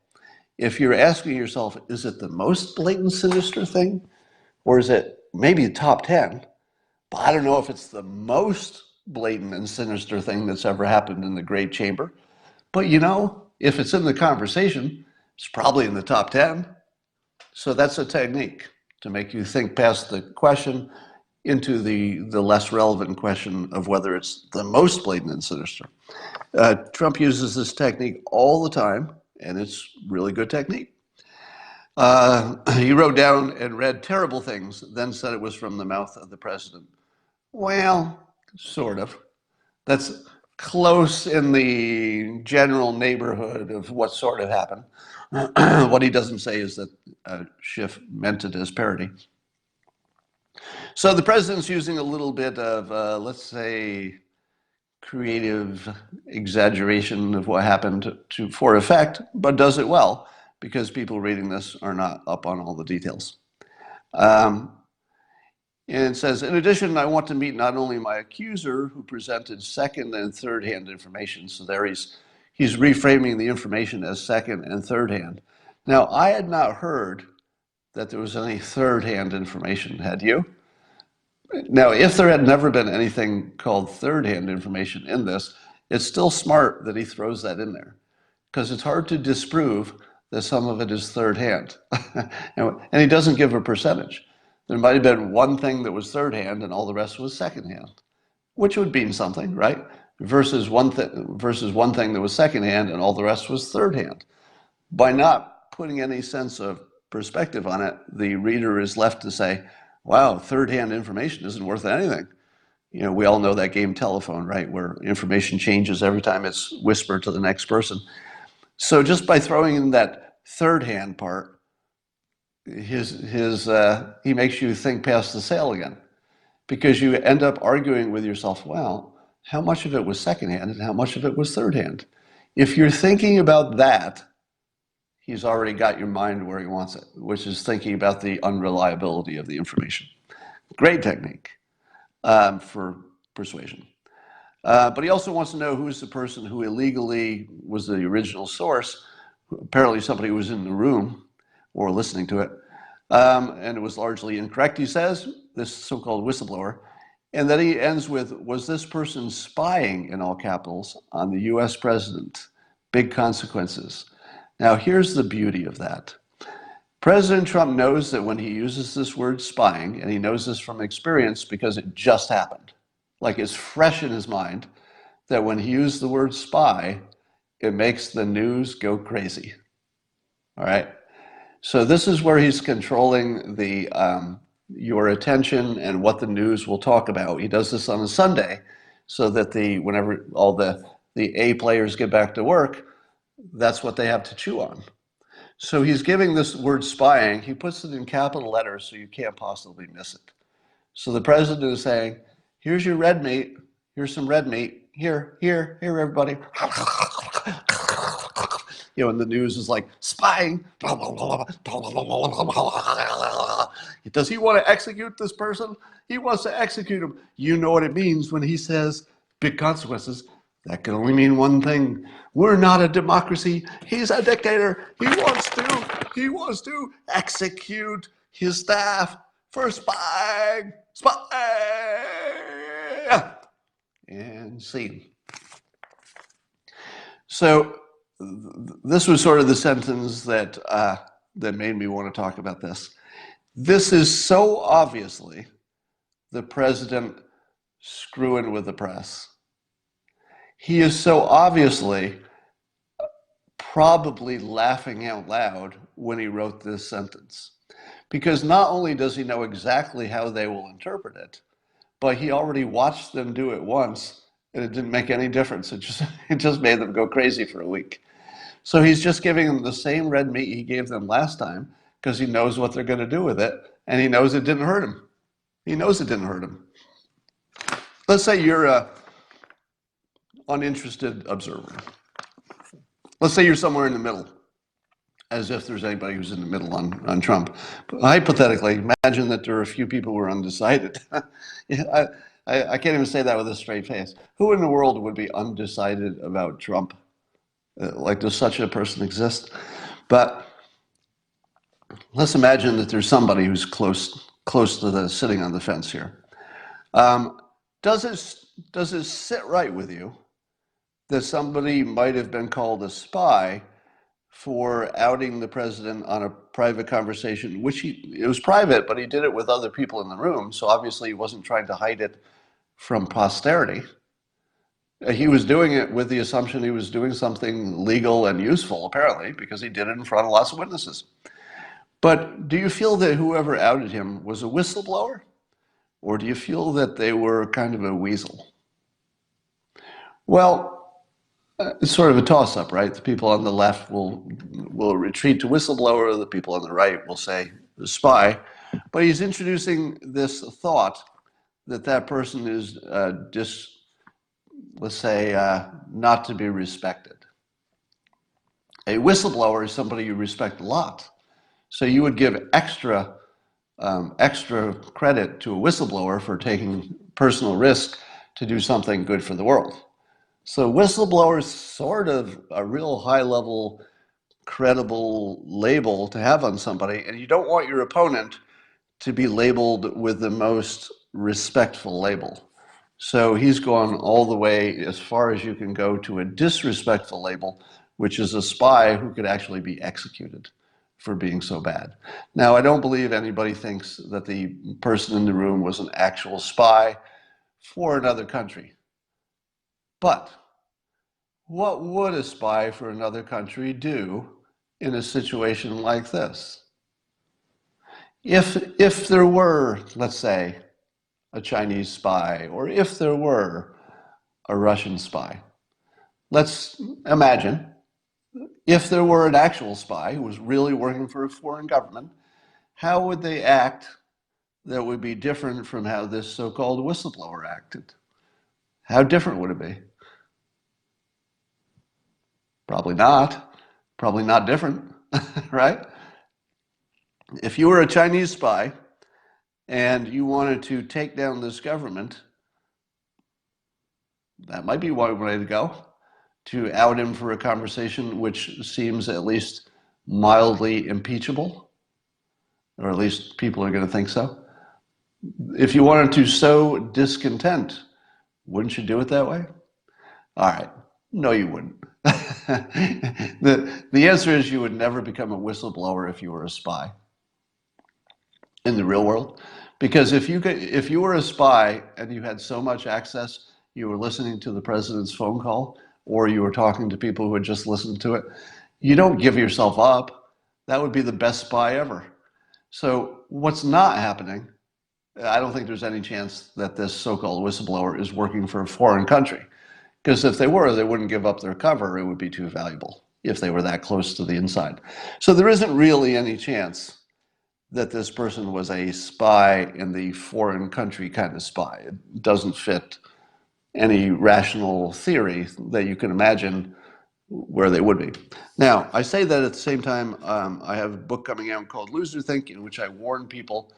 if you're asking yourself, is it the most blatant sinister thing, or is it maybe top 10? But I don't know if it's the most blatant and sinister thing that's ever happened in the Great Chamber. But you know, if it's in the conversation, it's probably in the top 10. So that's a technique to make you think past the question into the less relevant question of whether it's the most blatant and sinister. Trump uses this technique all the time, and it's really good technique. He wrote down and read terrible things, then said it was from the mouth of the president. Well, sort of. That's close in the general neighborhood of what sort of happened. What he doesn't say is that Schiff meant it as parody. So the president's using a little bit of, let's say, creative exaggeration of what happened for effect, but does it well because people reading this are not up on all the details. And it says, in addition, I want to meet not only my accuser, who presented second and third hand information. So there he's reframing the information as second and third hand. Now, I had not heard that there was any third hand information. Had you? Now, if there had never been anything called third hand information in this, it's still smart that he throws that in there, because it's hard to disprove that some of it is third hand. And he doesn't give a percentage. There might have been one thing that was third hand and all the rest was second hand, which would mean something, right? Versus one thing that was second hand and all the rest was third hand. By not putting any sense of perspective on it, the reader is left to say, wow, third hand information isn't worth anything. You know, we all know that game Telephone, right? Where information changes every time it's whispered to the next person. So just by throwing in that third hand part, he makes you think past the sale again, because you end up arguing with yourself, well, how much of it was second hand and how much of it was third hand? If you're thinking about that, he's already got your mind where he wants it, which is thinking about the unreliability of the information. Great technique for persuasion. But he also wants to know who's the person who illegally was the original source. Apparently somebody was in the room or listening to it. And it was largely incorrect, he says, this so-called whistleblower. And then he ends with, was this person spying, in all capitals, on the US president? Big consequences. Now, here's the beauty of that. President Trump knows that when he uses this word spying, and he knows this from experience because it just happened, like it's fresh in his mind, that when he used the word spy, it makes the news go crazy. All right? So this is where he's controlling the your attention and what the news will talk about. He does this on a Sunday so that whenever all the A players get back to work, that's what they have to chew on. So he's giving this word spying, he puts it in capital letters so you can't possibly miss it. So the president is saying, here's your red meat, here's some red meat, here, everybody. You know, and the news is like, spying. Does he want to execute this person? He wants to execute him. You know what it means when he says big consequences. That can only mean one thing. We're not a democracy. He's a dictator. He wants to execute his staff for spying. And scene. So this was sort of the sentence that made me want to talk about this. This is so obviously the president screwing with the press. He is so obviously probably laughing out loud when he wrote this sentence, because not only does he know exactly how they will interpret it, but he already watched them do it once and it didn't make any difference. It just made them go crazy for a week. So he's just giving them the same red meat he gave them last time because he knows what they're going to do with it, and he knows it didn't hurt him. He knows it didn't hurt him. Let's say you're an uninterested observer. Let's say you're somewhere in the middle, as if there's anybody who's in the middle on Trump. But hypothetically, imagine that there are a few people who are undecided. I can't even say that with a straight face. Who in the world would be undecided about Trump? Like, does such a person exist? But let's imagine that there's somebody who's close to the sitting on the fence here. Does it sit right with you that somebody might have been called a spy for outing the president on a private conversation, which it was private, but he did it with other people in the room, so obviously he wasn't trying to hide it from posterity. He was doing it with the assumption he was doing something legal and useful, apparently, because he did it in front of lots of witnesses. But do you feel that whoever outed him was a whistleblower? Or do you feel that they were kind of a weasel? Well, it's sort of a toss-up, right? The people on the left will retreat to whistleblower, the people on the right will say spy. But he's introducing this thought that that person is let's say, not to be respected. A whistleblower is somebody you respect a lot. So you would give extra credit to a whistleblower for taking personal risk to do something good for the world. So whistleblower is sort of a real high-level, credible label to have on somebody, and you don't want your opponent to be labeled with the most respectful label. So he's gone all the way as far as you can go to a disrespectful label, which is a spy who could actually be executed for being so bad. Now, I don't believe anybody thinks that the person in the room was an actual spy for another country. But what would a spy for another country do in a situation like this? If there were, let's say, a Chinese spy, or if there were a Russian spy, let's imagine if there were an actual spy who was really working for a foreign government, how would they act that would be different from how this so-called whistleblower acted? How different would it be? Probably not. Probably not different, right? If you were a Chinese spy and you wanted to take down this government, that might be one way to go, to out him for a conversation which seems at least mildly impeachable, or at least people are going to think so. If you wanted to sow discontent, wouldn't you do it that way? All right. No, you wouldn't. The answer is you would never become a whistleblower if you were a spy in the real world. Because if you were a spy and you had so much access, you were listening to the president's phone call, or you were talking to people who had just listened to it, you don't give yourself up. That would be the best spy ever. So what's not happening, I don't think there's any chance that this so-called whistleblower is working for a foreign country. Because if they were, they wouldn't give up their cover. It would be too valuable if they were that close to the inside. So there isn't really any chance that this person was a spy in the foreign country kind of spy. It doesn't fit any rational theory that you can imagine where they would be. Now, I say that at the same time, I have a book coming out called Loser Think, in which I warn people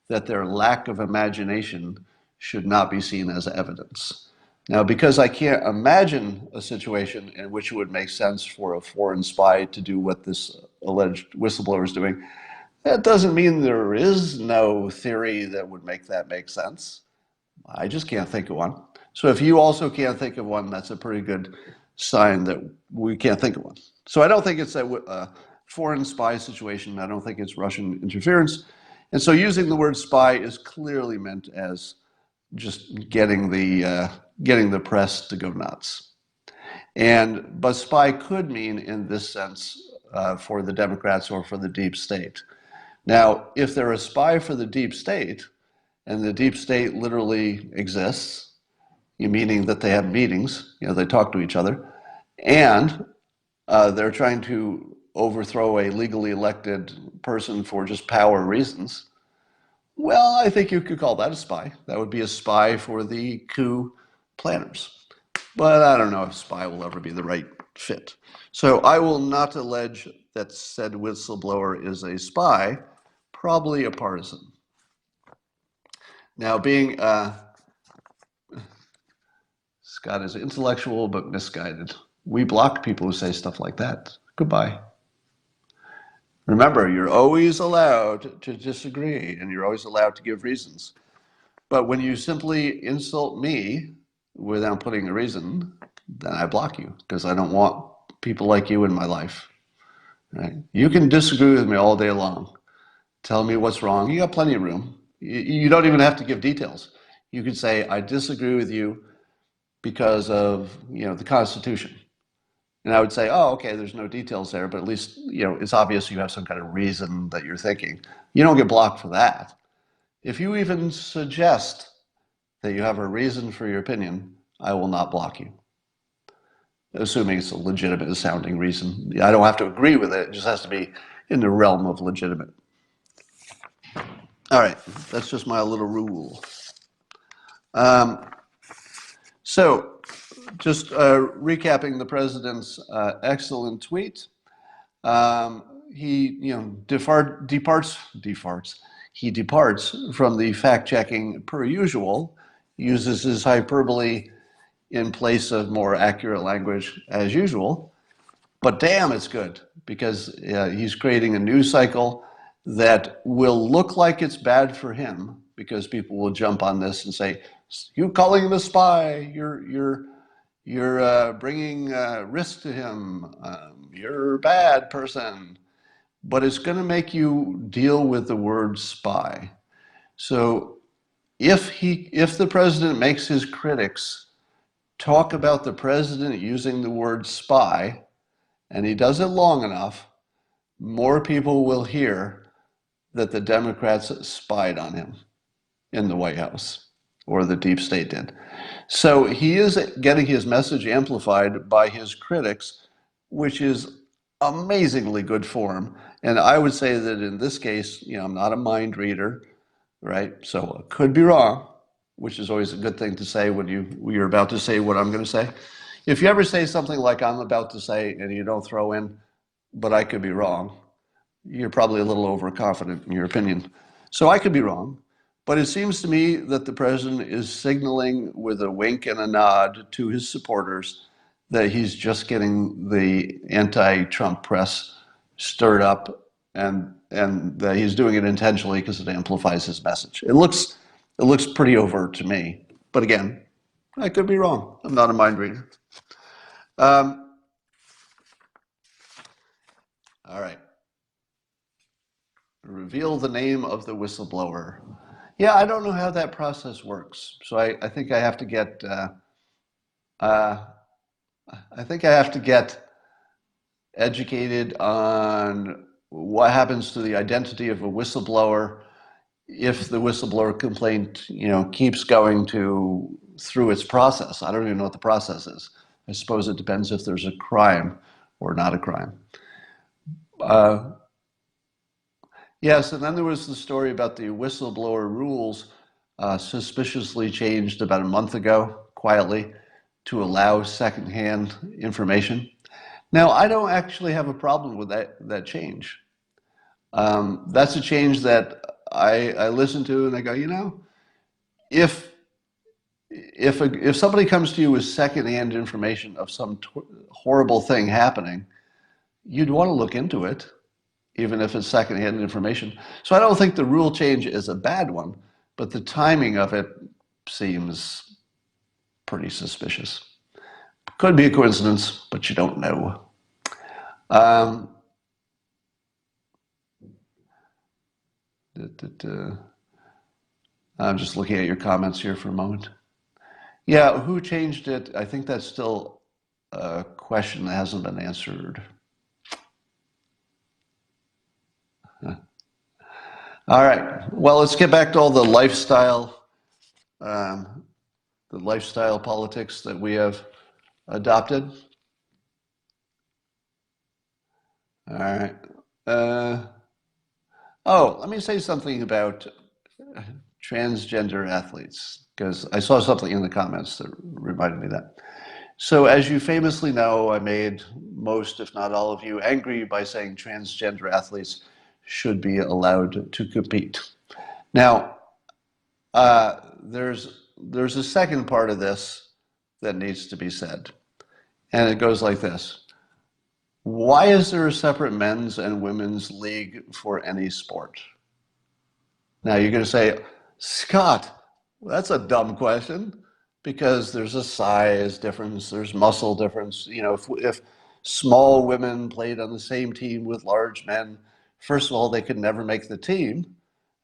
that their lack of imagination should not be seen as evidence. Now, because I can't imagine a situation in which it would make sense for a foreign spy to do what this alleged whistleblower is doing, that doesn't mean there is no theory that would make that make sense. I just can't think of one. So if you also can't think of one, that's a pretty good sign that we can't think of one. So I don't think it's a foreign spy situation. I don't think it's Russian interference. And so using the word spy is clearly meant as just getting the press to go nuts. But spy could mean in this sense for the Democrats or for the deep state. Now, if they're a spy for the deep state, and the deep state literally exists, meaning that they have meetings, they talk to each other, and they're trying to overthrow a legally elected person for just power reasons, well, I think you could call that a spy. That would be a spy for the coup planners. But I don't know if spy will ever be the right fit. So I will not allege that said whistleblower is a spy, probably a partisan. Now, being Scott is intellectual but misguided. We block people who say stuff like that. Goodbye. Remember, you're always allowed to disagree and you're always allowed to give reasons. But when you simply insult me without putting a reason, then I block you because I don't want people like you in my life. Right? You can disagree with me all day long. Tell me what's wrong. You got plenty of room. You don't even have to give details. You could say, I disagree with you because of the Constitution. And I would say, oh, okay, there's no details there, but at least it's obvious you have some kind of reason that you're thinking. You don't get blocked for that. If you even suggest that you have a reason for your opinion, I will not block you, assuming it's a legitimate sounding reason. I don't have to agree with it. It just has to be in the realm of legitimate. All right, that's just my little rule. So, just recapping the president's excellent tweet. He, departs from the fact-checking per usual, uses his hyperbole in place of more accurate language as usual. But damn, it's good because he's creating a news cycle that will look like it's bad for him because people will jump on this and say, "You calling him a spy? You're bringing risk to him. You're a bad person." But it's going to make you deal with the word spy. So if the president makes his critics talk about the president using the word spy, and he does it long enough, more people will hear that the Democrats spied on him in the White House, or the deep state did. So he is getting his message amplified by his critics, which is amazingly good form. And I would say that in this case, I'm not a mind reader, right? So I could be wrong, which is always a good thing to say when you're about to say what I'm going to say. If you ever say something like I'm about to say and you don't throw in, but I could be wrong, you're probably a little overconfident in your opinion. So I could be wrong, but it seems to me that the president is signaling with a wink and a nod to his supporters that he's just getting the anti-Trump press stirred up, and that he's doing it intentionally because it amplifies his message. It looks pretty overt to me, but again, I could be wrong. I'm not a mind reader. All right. Reveal the name of the whistleblower. Yeah, I don't know how that process works. So I think I have to get educated on what happens to the identity of a whistleblower if the whistleblower complaint, keeps going through its process. I don't even know what the process is. I suppose it depends if there's a crime or not a crime. Yes, and then there was the story about the whistleblower rules suspiciously changed about a month ago, quietly, to allow secondhand information. Now, I don't actually have a problem with that change. That's a change that I listen to and I go, if somebody comes to you with secondhand information of some horrible thing happening, you'd want to look into it, even if it's secondhand information. So I don't think the rule change is a bad one, but the timing of it seems pretty suspicious. Could be a coincidence, but you don't know. I'm just looking at your comments here for a moment. Yeah, who changed it? I think that's still a question that hasn't been answered. All right. Well, let's get back to all the lifestyle politics that we have adopted. All right. Uh, let me say something about transgender athletes because I saw something in the comments that reminded me of that. So, as you famously know, I made most, if not all of you, angry by saying transgender athletes should be allowed to compete. Now, there's a second part of this that needs to be said, and it goes like this. Why is there a separate men's and women's league for any sport? Now you're going to say, Scott, that's a dumb question because there's a size difference, there's muscle difference. You know, if small women played on the same team with large men, first of all, they could never make the team.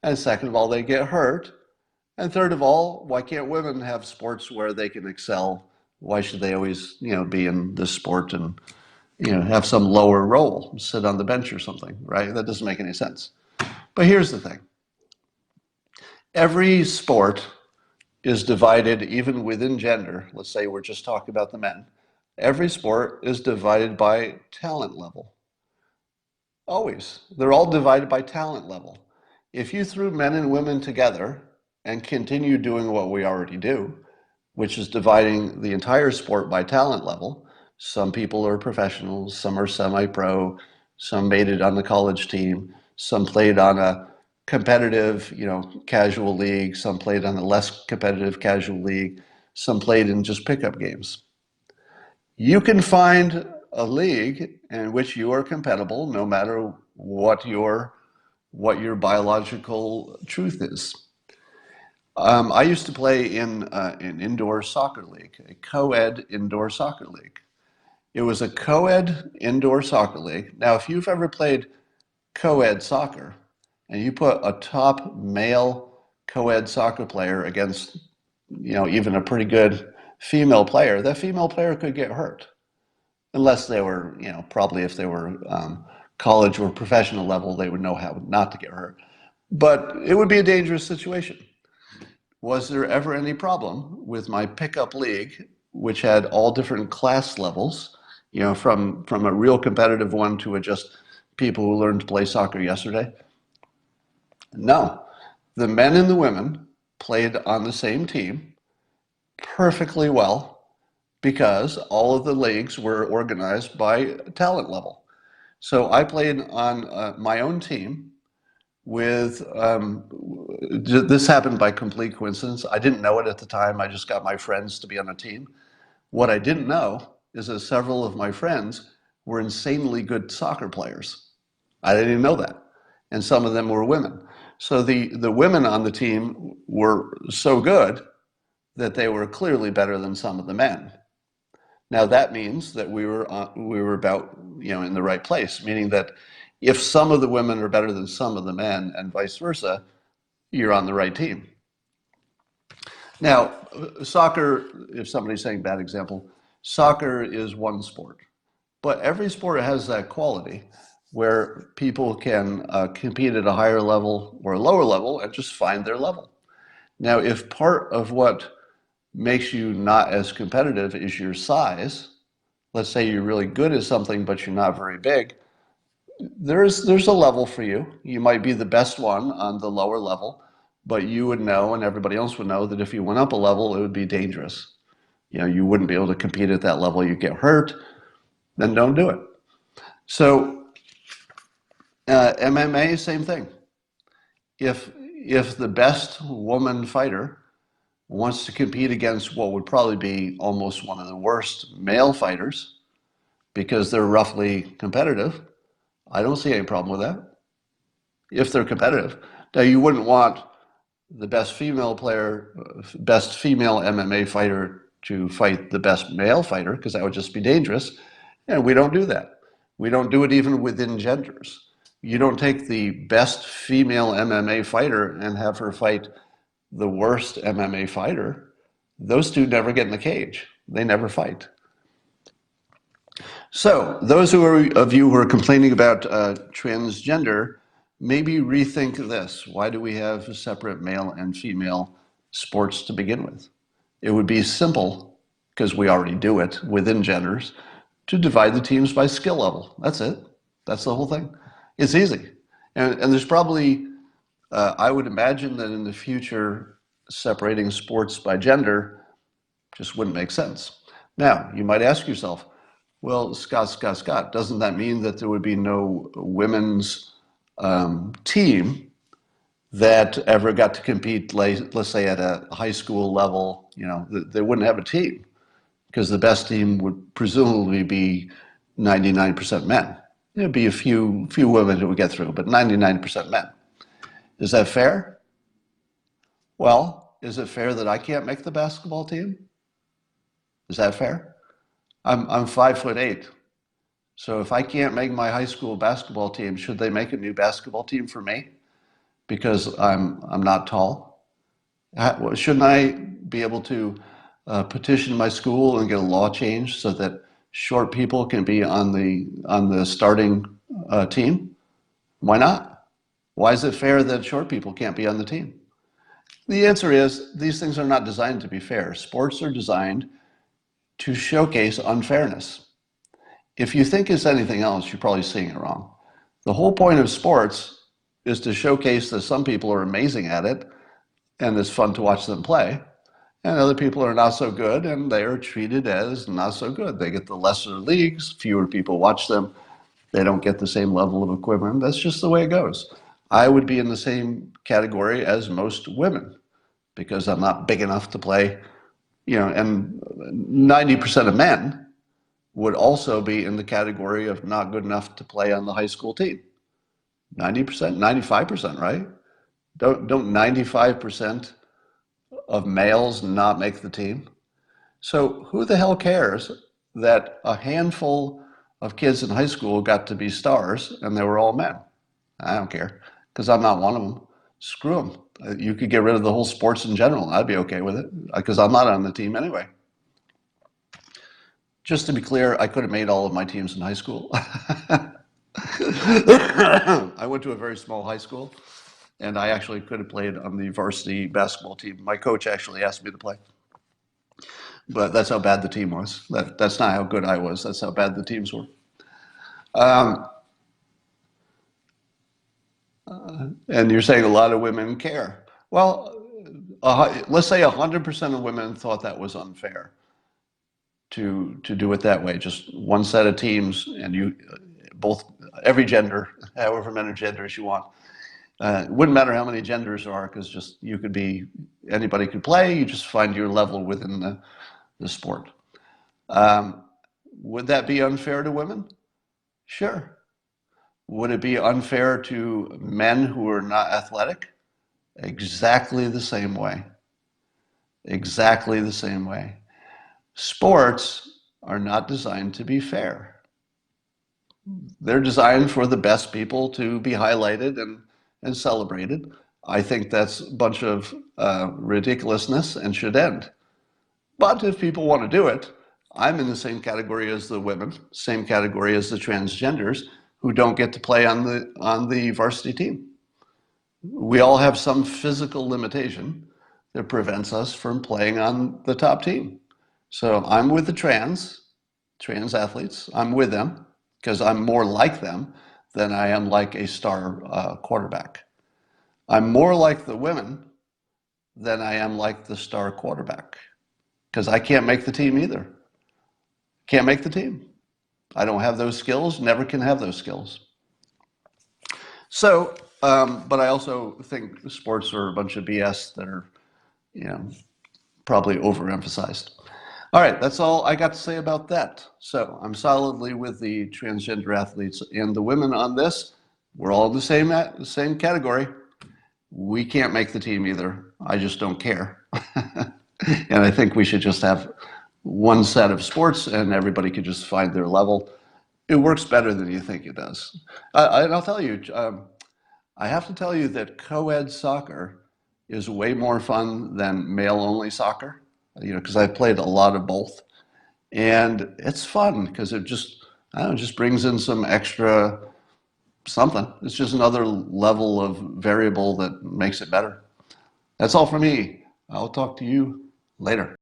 And second of all, they get hurt. And third of all, why can't women have sports where they can excel? Why should they always, be in this sport and, have some lower role, sit on the bench or something, right? That doesn't make any sense. But here's the thing. Every sport is divided, even within gender. Let's say we're just talking about the men. Every sport is divided by talent level. Always. They're all divided by talent level. If you threw men and women together and continue doing what we already do, which is dividing the entire sport by talent level, some people are professionals, some are semi-pro, some made it on the college team, some played on a competitive, casual league, some played on a less competitive casual league, some played in just pickup games. You can find a league in which you are compatible no matter what your biological truth is. I used to play in an indoor soccer league, a co-ed indoor soccer league. It was a co-ed indoor soccer league. Now, if you've ever played co-ed soccer and you put a top male co-ed soccer player against, even a pretty good female player, that female player could get hurt. Unless they were, probably if they were college or professional level, they would know how not to get hurt. But it would be a dangerous situation. Was there ever any problem with my pickup league, which had all different class levels, from a real competitive one to a just people who learned to play soccer yesterday? No. The men and the women played on the same team perfectly well because all of the leagues were organized by talent level. So I played on my own team with, this happened by complete coincidence. I didn't know it at the time. I just got my friends to be on a team. What I didn't know is that several of my friends were insanely good soccer players. I didn't even know that. And some of them were women. So the women on the team were so good that they were clearly better than some of the men. Now that means that we were about, in the right place, meaning that if some of the women are better than some of the men and vice versa, you're on the right team. Now, soccer, if somebody's saying bad example, soccer is one sport, but every sport has that quality where people can compete at a higher level or a lower level and just find their level. Now, if part of what makes you not as competitive is your size, let's say you're really good at something, but you're not very big, there's a level for you. You might be the best one on the lower level, but you would know and everybody else would know that if you went up a level, it would be dangerous. You wouldn't be able to compete at that level. You get hurt, then don't do it. So MMA, same thing. If the best woman fighter wants to compete against what would probably be almost one of the worst male fighters because they're roughly competitive, I don't see any problem with that if they're competitive. Now, you wouldn't want the best female player, best female MMA fighter to fight the best male fighter because that would just be dangerous. And we don't do that. We don't do it even within genders. You don't take the best female MMA fighter and have her fight the worst MMA fighter. Those two never get in the cage. They never fight. So those of you who are complaining about transgender, maybe rethink this. Why do we have separate male and female sports to begin with? It would be simple, because we already do it within genders, to divide the teams by skill level. That's it. That's the whole thing. It's easy. And there's probably, I would imagine that in the future, separating sports by gender just wouldn't make sense. Now, you might ask yourself, well, Scott, doesn't that mean that there would be no women's team that ever got to compete, let's say at a high school level? You know, they wouldn't have a team because the best team would presumably be 99% men. There'd be a few women who would get through, but 99% men. Is that fair? Well, is it fair that I can't make the basketball team? Is that fair? I'm 5'8". So if I can't make my high school basketball team, should they make a new basketball team for me because I'm not tall? Shouldn't I be able to petition my school and get a law changed so that short people can be on the starting team? Why not? Why is it fair that short people can't be on the team? The answer is these things are not designed to be fair. Sports are designed to showcase unfairness. If you think it's anything else, you're probably seeing it wrong. The whole point of sports is to showcase that some people are amazing at it and it's fun to watch them play, and other people are not so good and they are treated as not so good. They get the lesser leagues, fewer people watch them, they don't get the same level of equipment. That's just the way it goes. I would be in the same category as most women because I'm not big enough to play, and 90% of men would also be in the category of not good enough to play on the high school team. 90%, 95%, right? Don't 95% of males not make the team? So who the hell cares that a handful of kids in high school got to be stars and they were all men? I don't care, because I'm not one of them. Screw them. You could get rid of the whole sports in general. I'd be okay with it, because I'm not on the team anyway. Just to be clear, I could have made all of my teams in high school. I went to a very small high school, and I actually could have played on the varsity basketball team. My coach actually asked me to play. But that's how bad the team was. That's not how good I was. That's how bad the teams were. And you're saying a lot of women care. Well, let's say 100% of women thought that was unfair to do it that way. Just one set of teams, and you both, every gender, however many genders you want. It wouldn't matter how many genders there are, because just anybody could play. You just find your level within the sport. Would that be unfair to women? Sure. Would it be unfair to men who are not athletic? Exactly the same way. Exactly the same way. Sports are not designed to be fair. They're designed for the best people to be highlighted and celebrated. I think that's a bunch of ridiculousness and should end. But if people want to do it, I'm in the same category as the women, same category as the transgenders who don't get to play on the varsity team. We all have some physical limitation that prevents us from playing on the top team. So I'm with the trans athletes. I'm with them because I'm more like them than I am like a star quarterback. I'm more like the women than I am like the star quarterback, because I can't make the team either. Can't make the team. I don't have those skills, never can have those skills. So, but I also think sports are a bunch of BS that are, probably overemphasized. All right, that's all I got to say about that. So I'm solidly with the transgender athletes and the women on this. We're all in the same category. We can't make the team either. I just don't care. And I think we should just have one set of sports and everybody could just find their level. It works better than you think it does. And I'll tell you, I have to tell you that co-ed soccer is way more fun than male-only soccer, because I've played a lot of both. And it's fun because it just brings in some extra something. It's just another level of variable that makes it better. That's all for me. I'll talk to you later.